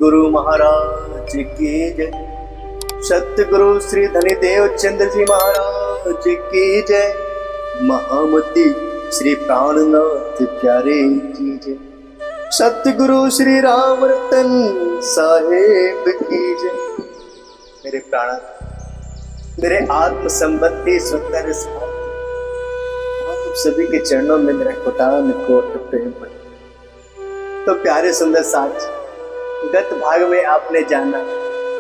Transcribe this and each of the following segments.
गुरु महाराज की जय। सतगुरु श्री धनीदेव चंद्र जी महाराज की जय। महामती श्री प्राणनाथ प्यारे की जय। सतगुरु श्री राम रतन साहेब की जय। मेरे प्राण, मेरे आत्म संबंधी सुंदर आप सभी के चरणों में मेरा कोटान कोट प्रेम पड़े। तो प्यारे सुंदर साथ, गत भाग में आपने जाना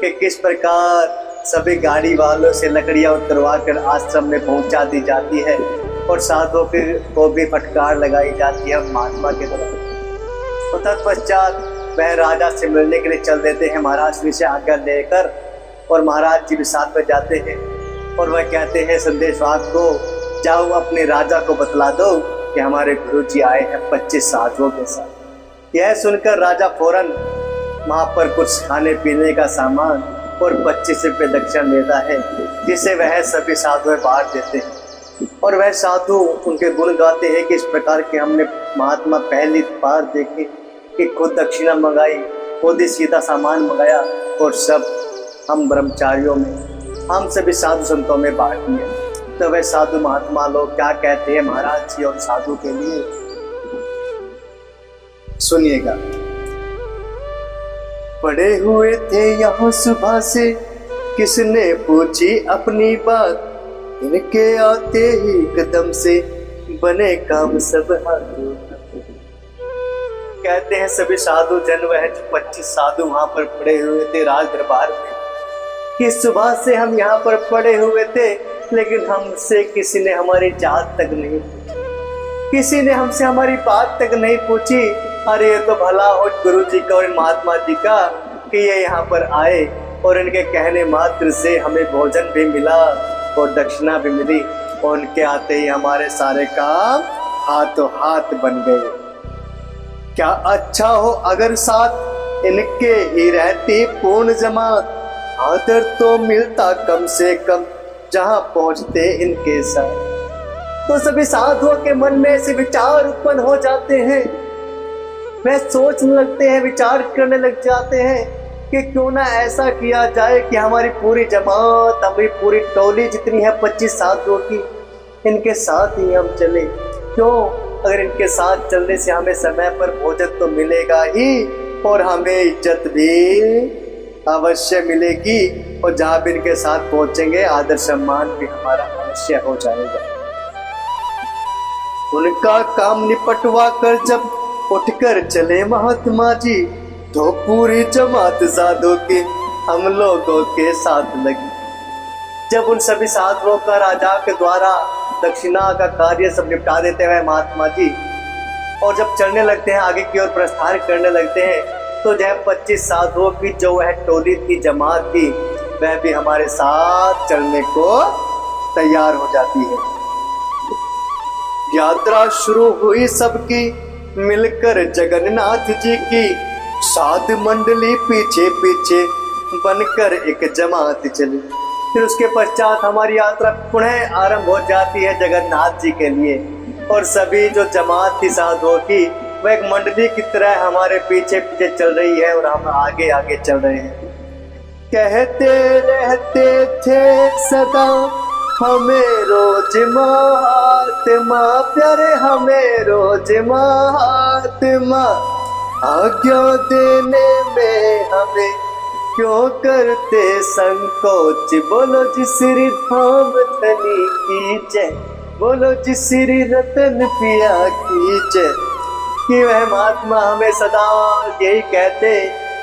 कि किस प्रकार सभी गाड़ी वालों से लकड़ियां उतरवा कर आश्रम में पहुंचा दी जाती है और साधुओं को भी फटकार लगाई जाती है महात्मा के द्वारा। तो तत्पश्चात वह राजा से मिलने के लिए चल देते हैं महाराज श्री से आज्ञा लेकर, और महाराज जी भी साथ में जाते हैं और वह कहते हैं संदेश वाहक को, जाओ अपने राजा को बतला दो कि हमारे गुरु जी आए हैं 25 साधुओं के साथ। यह सुनकर राजा फौरन वहां पर कुछ खाने पीने का सामान और 25 रुपये दक्षिणा देता है, जिसे वह सभी साधु बांट देते हैं। और वह साधु उनके गुण गाते हैं कि इस प्रकार के हमने महात्मा पहली बार देखे कि खुद दक्षिणा मंगाई, खुद ही सीधा सामान मंगाया और सब हम ब्रह्मचारियों में, हम सभी साधु संतों में बांट दिया। तो वह साधु महात्मा लोग क्या कहते हैं महाराज जी और साधु के लिए, सुनिएगा। पड़े हुए थे यहाँ सुबह से, किसने पूछी अपनी बात, इनके आते ही कदम से बने काम सब हाथों। कहते हैं सभी साधु जन, वह 25 साधु वहां पर पड़े हुए थे राज दरबार में, कि सुबह से हम यहाँ पर पड़े हुए थे, लेकिन हमसे किसी ने हमारी जात तक नहीं पूछी, किसी ने हमसे हमारी बात तक नहीं पूछी। अरे ये तो भला हो गुरु जी का और महात्मा जी का कि ये यहाँ पर आए और इनके कहने मात्र से हमें भोजन भी मिला और दक्षिणा भी मिली, और उनके आते ही हमारे सारे काम हाथों हाथ बन गए। क्या अच्छा हो अगर साथ इनके ही रहती पूर्ण जमात, आदर तो मिलता कम से कम जहां पहुंचते इनके साथ। तो सभी साधुओं के मन में ऐसे विचार उत्पन्न हो जाते हैं, वह सोचने लगते हैं, विचार करने लग जाते हैं कि क्यों ना ऐसा किया जाए कि हमारी पूरी जमात, हमारी पूरी टोली जितनी है 25 साधुओं की, इनके साथ ही हम चले। क्यों? अगर इनके साथ चलने से हमें समय पर भोजन तो मिलेगा ही और हमें इज्जत भी अवश्य मिलेगी, और जहां भी इनके साथ पहुंचेंगे आदर सम्मान भी हमारा अवश्य हो जाएगा। उनका काम निपटवा कर जब उठकर चले महात्मा जी, तो पूरी जमात साधुओं के हम लोगों के साथ लगी। जब उन सभी साधुओं का राजा के द्वारा दक्षिणा का कार्य सब निपटा देते हैं महात्मा जी, और जब चलने लगते हैं आगे की ओर प्रस्थान करने लगते हैं, तो जब 25 साधुओं की जो वह टोली थी, जमात थी, वह भी हमारे साथ चलने को तैयार हो जाती है। यात्रा शुरू हुई सबकी मिलकर जगन्नाथ जी की, साधु मंडली पीछे पीछे बनकर एक जमात चली। फिर उसके पश्चात हमारी यात्रा पुनः आरंभ हो जाती है जगन्नाथ जी के लिए, और सभी जो जमात थी साधुओं की, वह एक मंडली की तरह हमारे पीछे पीछे चल रही है और हम आगे आगे चल रहे हैं। कहते रहते थे सदा हमें रोज महात्मा, प्यारे हमें रोज महात्मा, आज्ञा देने में हमें क्यों करते संकोच। बोलो जी श्री धाम धनी की जय, बोलो जी श्री रतन पिया की जय। कि वह महात्मा हमें सदा यही कहते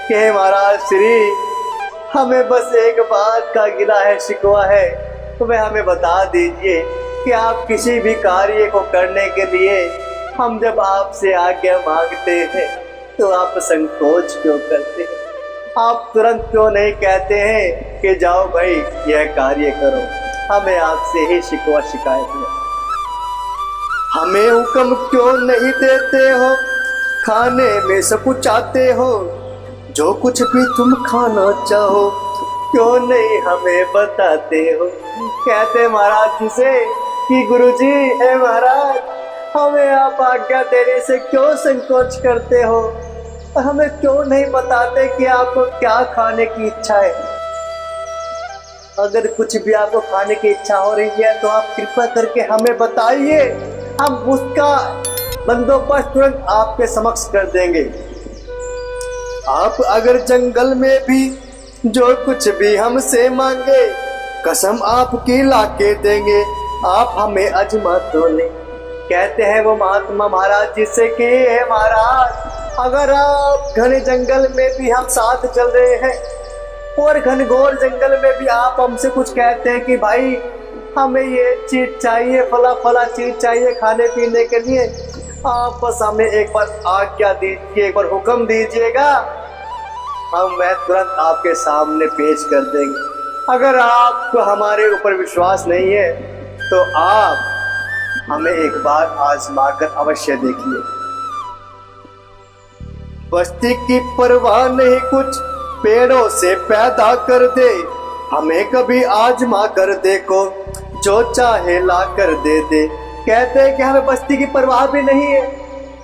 कि महाराज श्री, हमें बस एक बात का गिला है, शिकवा है, तो वह हमें बता दीजिए कि आप किसी भी कार्य को करने के लिए हम जब आपसे आज्ञा मांगते हैं तो आप संकोच क्यों करते हैं? आप तुरंत क्यों नहीं कहते हैं कि जाओ भाई यह कार्य करो? हमें आपसे ही शिकवा शिकायत है। हमें हुक्म क्यों नहीं देते हो, खाने में सब कुछ आते हो, जो कुछ भी तुम खाना चाहो क्यों नहीं हमें बताते हो? कहते महाराज जी से कि गुरुजी है महाराज, हमें आप आज्ञा देने से क्यों संकोच करते हो? और हमें क्यों नहीं बताते कि आपको क्या खाने की इच्छा है। अगर कुछ भी आपको खाने की इच्छा हो रही है तो आप कृपा करके हमें बताइए, हम उसका बंदोबस्त तुरंत आपके समक्ष कर देंगे। आप अगर जंगल में भी जो कुछ भी हमसे मांगे, कसम आपकी लाके देंगे, आप हमें अजमा तो ले। कहते हैं वो महात्मा महाराज जिससे कि हे महाराज, अगर आप घने जंगल में भी हम साथ चल रहे हैं और घनघोर जंगल में भी आप हमसे कुछ कहते हैं कि भाई हमें ये चीज चाहिए, फला फला चीज चाहिए खाने पीने के लिए, आप बस हमें एक बार आज्ञा दीजिए, एक बार हुक्म दीजिएगा, हम मैं तुरंत आपके सामने पेश कर देंगे। अगर आपको हमारे ऊपर विश्वास नहीं है तो आप हमें एक बार आजमा कर अवश्य देखिए। बस्ती की परवाह नहीं, कुछ पेड़ों से पैदा कर दे, हमें कभी आजमा कर देखो, जो चाहे ला कर दे दे। कहते हैं कि हमें बस्ती की परवाह भी नहीं है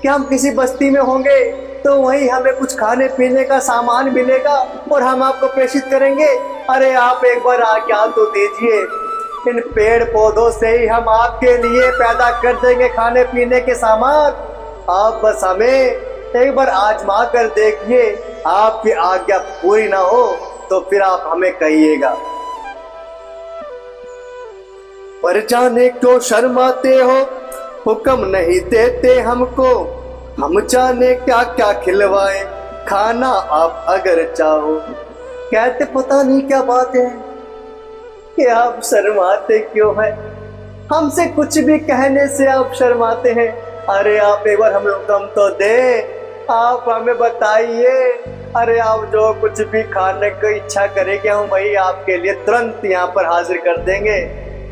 कि हम किसी बस्ती में होंगे तो वहीं हमें कुछ खाने पीने का सामान मिलेगा और हम आपको प्रेषित करेंगे। अरे आप एक बार आज्ञा तो दीजिए, इन पेड़ पौधों से ही हम आपके लिए पैदा कर देंगे खाने पीने के सामान। आप बस हमें एक बार आजमा कर देखिए, आपकी आज्ञा पूरी ना हो तो फिर आप हमें कहिएगा। पर जाने क्यों शर्माते हो, हुक्म नहीं देते हमको, हम जाने क्या क्या खिलवाए, खाना आप अगर चाहो। कहते पता नहीं क्या बात है कि आप शर्माते क्यों हैं, हमसे कुछ भी कहने से आप शर्माते हैं। अरे आप एक बार हमें हुक्म तो दे, आप हमें बताइए। अरे आप जो कुछ भी खाने की इच्छा करेंगे हम वही आपके लिए तुरंत यहाँ पर हाजिर कर देंगे।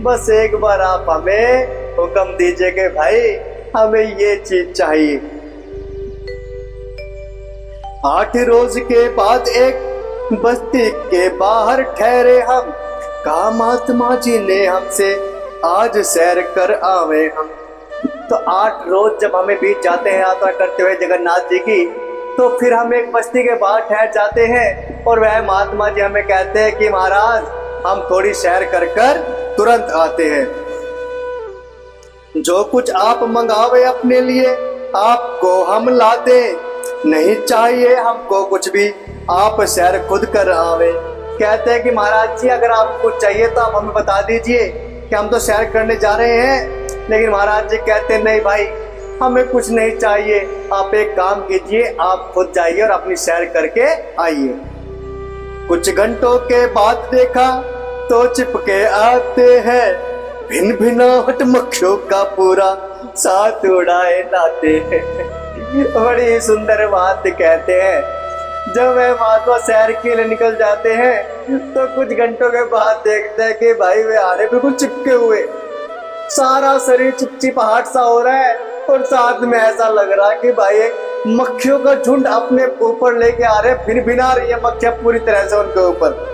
बस एक बार आप हमें हुक्म दीजिए कि भाई हमें ये चीज चाहिए। 8 रोज के बाद एक बस्ती के बाहर ठहरे हम, कहा महात्मा जी ने हमसे आज सैर कर आवे हम। तो 8 रोज जब हमें बीत जाते हैं यात्रा करते हुए जगन्नाथ जी की, तो फिर हम एक बस्ती के बाहर ठहर जाते हैं और वह महात्मा जी हमें कहते हैं कि महाराज हम थोड़ी सैर कर कर तुरंत आते हैं। जो कुछ आप मंगावे अपने लिए आपको हम ला दे, नहीं चाहिए हमको कुछ भी, आप सैर खुद कर आवे। कहते हैं कि महाराज जी अगर आपको कुछ चाहिए तो आप हमें बता दीजिए कि हम तो सैर करने जा रहे हैं। लेकिन महाराज जी कहते नहीं भाई हमें कुछ नहीं चाहिए, आप एक काम कीजिए, आप खुद जाइए और अपनी सैर करके आइए। कुछ घंटों के बाद देखा तो चिपके आते हैं, भिन्न भिन्नाहट मक्खियों का पूरा साथ उड़ाए लाते हैं। बड़ी सुंदर बात कहते हैं। जब वह महात्मा सैर के लिए निकल जाते हैं तो कुछ घंटों के बाद देखते हैं कि भाई वे आ रहे बिल्कुल चिपके हुए, सारा शरीर चिपचिपाहट सा हो रहा है और साथ में ऐसा लग रहा है कि भाई एक मक्खियों का झुंड अपने ऊपर लेके आ रहे हैं, भिन भिना रही है मक्खियां पूरी तरह से उनके ऊपर।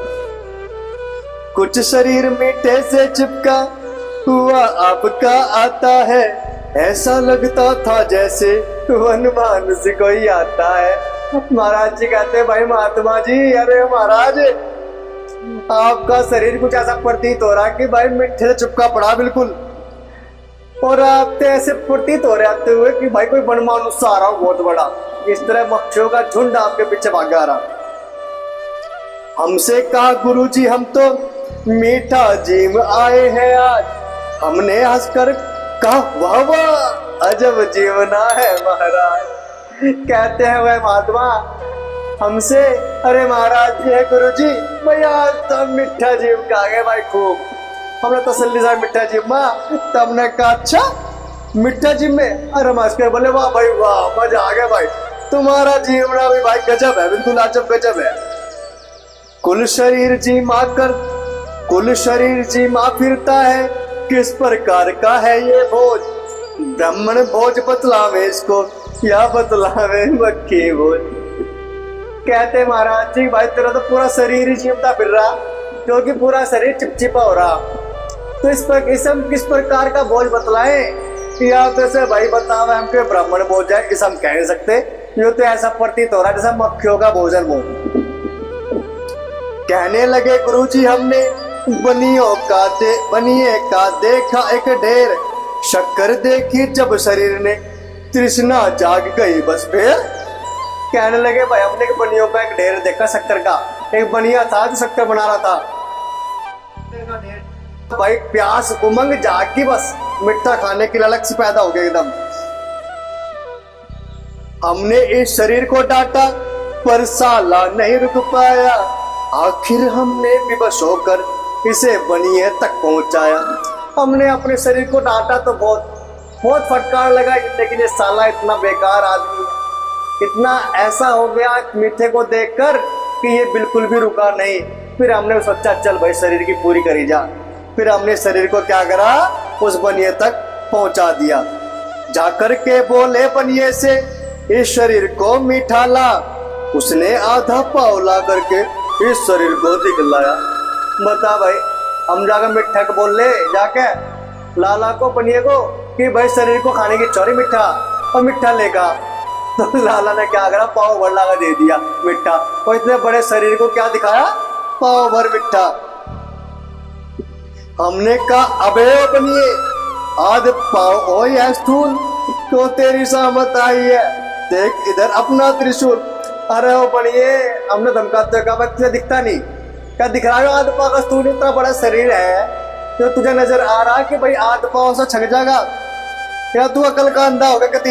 कुछ शरीर मीठे से चिपका हुआ आपका आता है, ऐसा लगता था जैसे वनवान से कोई आता है। महाराज जी कहते हैं भाई महात्मा जी, अरे महाराज आपका शरीर कुछ ऐसा प्रतीत हो रहा है कि भाई मिट्टी से चिपका पड़ा बिल्कुल, और आपके ऐसे प्रतीत हो रहे हुए कि भाई कोई वनमानुष्य आ रहा बहुत बड़ा, इस तरह मक्खियों का झुंड आपके पीछे भाग आ रहा। हमसे कहा गुरुजी हम तो मीठा जीव आए हैं आज, हमने हंसकर कहा वाह वाह अजब जीवना है महाराज। कहते हैं वह महात्मा हमसे, अरे महाराज जी है गुरुजी भैया तो मीठा जीव का आगे भाई खूब, हमने तसल्ली से मीठा जीव माँ, तब ने कहा अच्छा मीठा जीव में, अरे मास्टर बोले वाह भाई वाह मजा आ गया भाई, तुम्हारा जीवना भी भाई गजब है, बिल्कुल अजब गजब है। कुल शरीर जी माँ कर, कुल शरीर जी माँ फिरता है, किस प्रकार का है ये भोज, ब्राह्मण भोज बतलावे इसको या बतलावे मक्खी भोज। कहते महाराज जी भाई तेरा तो पूरा शरीर ही चिमटा फिर रहा, क्योंकि पूरा शरीर चिपचिपा हो रहा, तो इस पर किस प्रकार का भोज बतलाए, या तो से भाई बतावे हमके ब्राह्मण भोज है, इस हम कह नहीं सकते, यो तो ऐसा प्रतीत हो रहा है जैसा मक्खियों का भोजन हो। कहने लगे गुरुजी हमने बनिए का देखा एक ढेर, शक्कर देखी जब शरीर ने तृष्णा जाग गई बस फिर। कहने लगे भाई हमने एक बनियों का एक ढेर देखा शक्कर का, एक बनिया था जो शक्कर बना रहा था। भाई प्यास उमंग जागी, बस मिठा खाने की लालच से पैदा हो गया एकदम। हमने इस शरीर को डांटा पर साला नहीं रुक पाया, आखिर हमने विवश होकर इसे बनिए तक पहुंचाया। हमने अपने शरीर को डांटा तो बहुत फटकार लगा, लेकिन ये साला इतना बेकार आदमी, इतना ऐसा हो गया मीठे को देखकर कि ये बिल्कुल भी रुका नहीं। फिर हमने सोचा चल भाई शरीर की पूरी करी जा। फिर हमने शरीर को क्या करा, उस बनिए तक पहुंचा दिया। जाकर के बोले बनिए से इस शरीर को मीठा ला। उसने आधा पाव ला करके इस शरीर को दिखलाया। बता भाई, हम जाकर मिठा को बोल ले जाके लाला को बनिए को कि भाई शरीर को खाने की चोरी मिठा, और मिठा लेगा। तो लाला ने क्या करा, पाव भर लाकर दे दिया मिठा। और इतने बड़े शरीर को क्या दिखाया, पाव भर मिठा। हमने कहा अबे बनिए आध पाव हो या स्थूल, तो तेरी सहमत आई है, देख इधर अपना त्रिशूल। अरे वो बनिए हमने धमकाते कहा तुझे दिखता नहीं, क्या दिख रहा है आध पाव का स्थूल, इतना बड़ा शरीर है तो तुझे नजर आ रहा है कि भाई आध पाव से छक जाएगा, या तू अकल का अंधा होगा कति।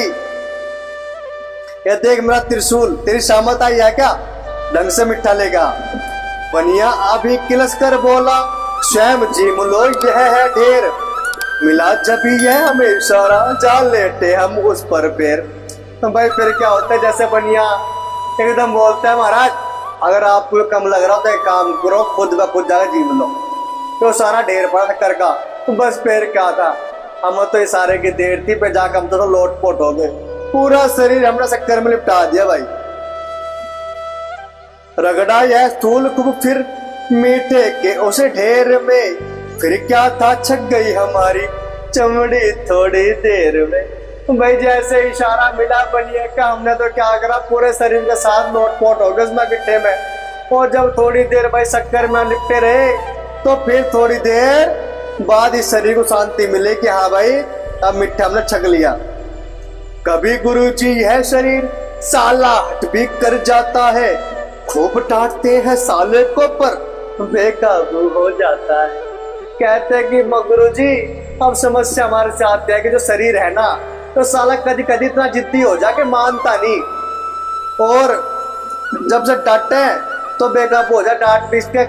ये देख मेरा त्रिशूल, तेरी सहमत आई है क्या, ढंग से मिठा लेगा। बनिया अभी किलस कर बोला स्वयं जी मुलो यह है ढेर, मिला जब यह हमें इशारा जा लेटे हम उस पर पैर। तो भाई फिर क्या होता है, जैसे बनिया एकदम बोलता है महाराज अगर आपको कम लग रहा हो तो एक काम करो, खुद ब खुद जाकर जीम लो। तो सारा ढेर पड़ा शक्कर का, तो बस फिर क्या था, हम तो इशारे की देर थी पे जाकर हम तो लोटपोट हो गए, पूरा शरीर हमने शक्कर में लिपटा दिया भाई। रगड़ा यह स्थूल खूब फिर मीठे के उसे ढेर में, फिर क्या था छक गई हमारी चमड़ी थोड़ी देर में। भाई जैसे इशारा मिला बनिए का, हमने तो क्या करा पूरे शरीर के साथ लोटपोट हो गए उसमें गिट्टे में। और जब थोड़ी देर भाई शक्कर में लिपटे रहे तो फिर थोड़ी देर बाद इस शरीर को शांति मिले कि हाँ भाई अब मिठा हमने छक लिया। कभी गुरुजी यह शरीर साला हट भी कर जाता है, खूब डांटते हैं साले को पर बेकाबू हो जाता है। कहते हैं कि गुरुजी अब समस्या हमारे से आती है कि जो शरीर है ना तो साला कभी कभी इतना जिद्दी हो जाके मानता नहीं, और जब से डांटते हैं तो बेकाबू हो जाए, डांट भी इसके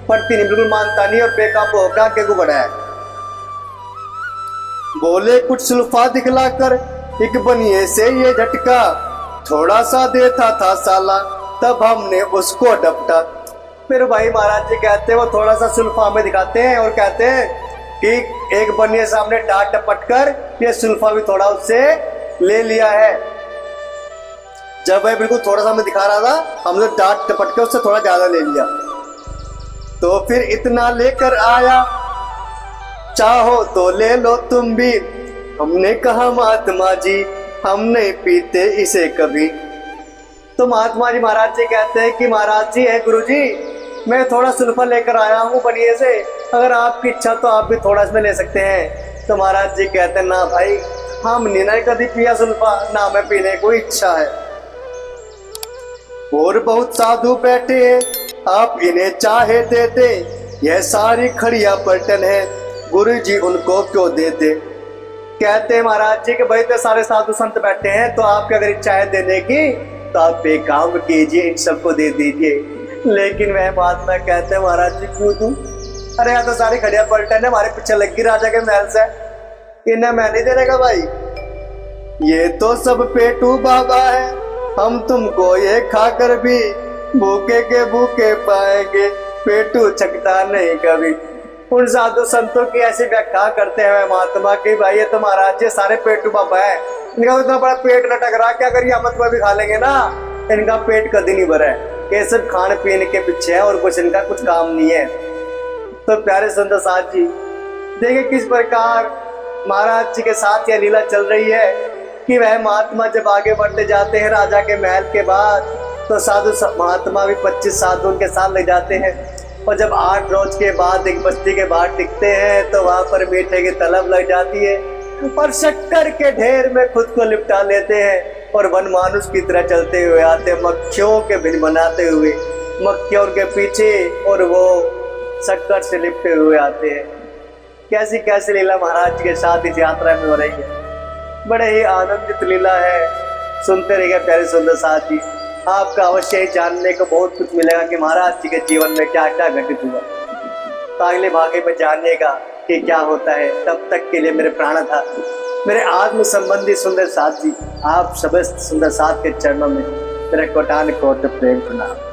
पड़ती नहीं, बिल्कुल मानता नहीं और बेकाबू होकर आगे को बढ़ा है। बोले कुछ सुल्फा दिखलाकर एक बनिए से ये झटका, थोड़ा सा देता था साला तब हमने उसको डपटा। फिर भाई महाराज जी कहते हैं वो थोड़ा सा सुल्फा में दिखाते हैं और कहते हैं कि एक बनिए सामने डांट टपट कर ये सुल्फा भी थोड़ा उससे ले लिया है। जब भाई बिल्कुल थोड़ा सा मैं दिखा रहा था, हमने डांट टपट कर उससे थोड़ा ज्यादा ले लिया। तो फिर इतना लेकर आया, चाहो तो ले लो तुम भी। हमने कहा महात्मा जी हम नहीं पीते इसे कभी। तो महात्मा जी महाराज जी कहते हैं कि महाराज जी है गुरु जी, मैं थोड़ा सुल्फा लेकर आया हूँ बनिए से, अगर आपकी इच्छा तो आप भी थोड़ा इसमें ले सकते हैं। तो महाराज जी कहते हैं ना भाई हम नहीं कभी पिया सुल्फा, ना मैं पीने को इच्छा है। और बहुत साधु बैठे हैं आप इन्हें चाहे देते, यह सारी खड़िया पलटन है गुरु जी उनको क्यों देते। कहते हैं महाराज जी कि भाई तो सारे साधु संत बैठे हैं, तो आपकी अगर इच्छा है देने की तो आप एक काम कीजिए, इन सबको दे दीजिए। लेकिन वह महात्मा कहते हैं महाराज जी क्यों दूं, अरे यहाँ तो सारी खड़िया पलटन है हमारे पीछे लगी राजा के महल से, इन्हें मैं नहीं देने का भाई, ये तो सब पेटू बाबा है, हम तुमको ये खाकर भी भूखे के भूखे पाएंगे, पेटू छकता नहीं कभी। उन साधु संतों की ऐसी व्याख्या करते हैं महात्मा की भाई ये तो महाराज जी सारे पेटू बाबा है, इनका इतना बड़ा पेट लटक रहा कि अगर ये अमृत भी खा लेंगे ना इनका पेट कभी नहीं भरा है, ये सब खाने पीने के पीछे है और कुछ इनका कुछ काम नहीं है। तो प्यारे संत साथ जी देखिए किस प्रकार महाराज जी के साथ यह लीला चल रही है। कि वह महात्मा जब आगे बढ़ते जाते हैं राजा के महल के बाद, तो साधु महात्मा भी 25 साधु उनके साथ ले जाते हैं। और जब 8 रोज के बाद एक बस्ती के बाहर टिकते हैं तो वहां पर मीठे की तलब लग जाती है और शक्कर के ढेर में खुद को लिपटा लेते हैं और वनमानुष की तरह चलते हुए आते, मक्खियों के भिन बनाते हुए, मक्खियों के पीछे और वो शक्कर से लिपटे हुए आते हैं। कैसी कैसी लीला महाराज जी के साथ इस यात्रा में हो रही है। बड़े ही आनंदित लीला है, सुनते रहिए प्यारे सुंदर साथ जी। आपका अवश्य ही जानने को बहुत कुछ मिलेगा कि महाराज जी के जीवन में क्या क्या घटित हुआ। तो अगले भागे में जानिएगा कि क्या होता है। तब तक के लिए मेरे प्राणनाथ, मेरे आत्म संबंधी सुंदर साथ जी, आप समस्त सुंदर साथ के चरणों में मेरा कोटान कोट प्रेम प्रणाम।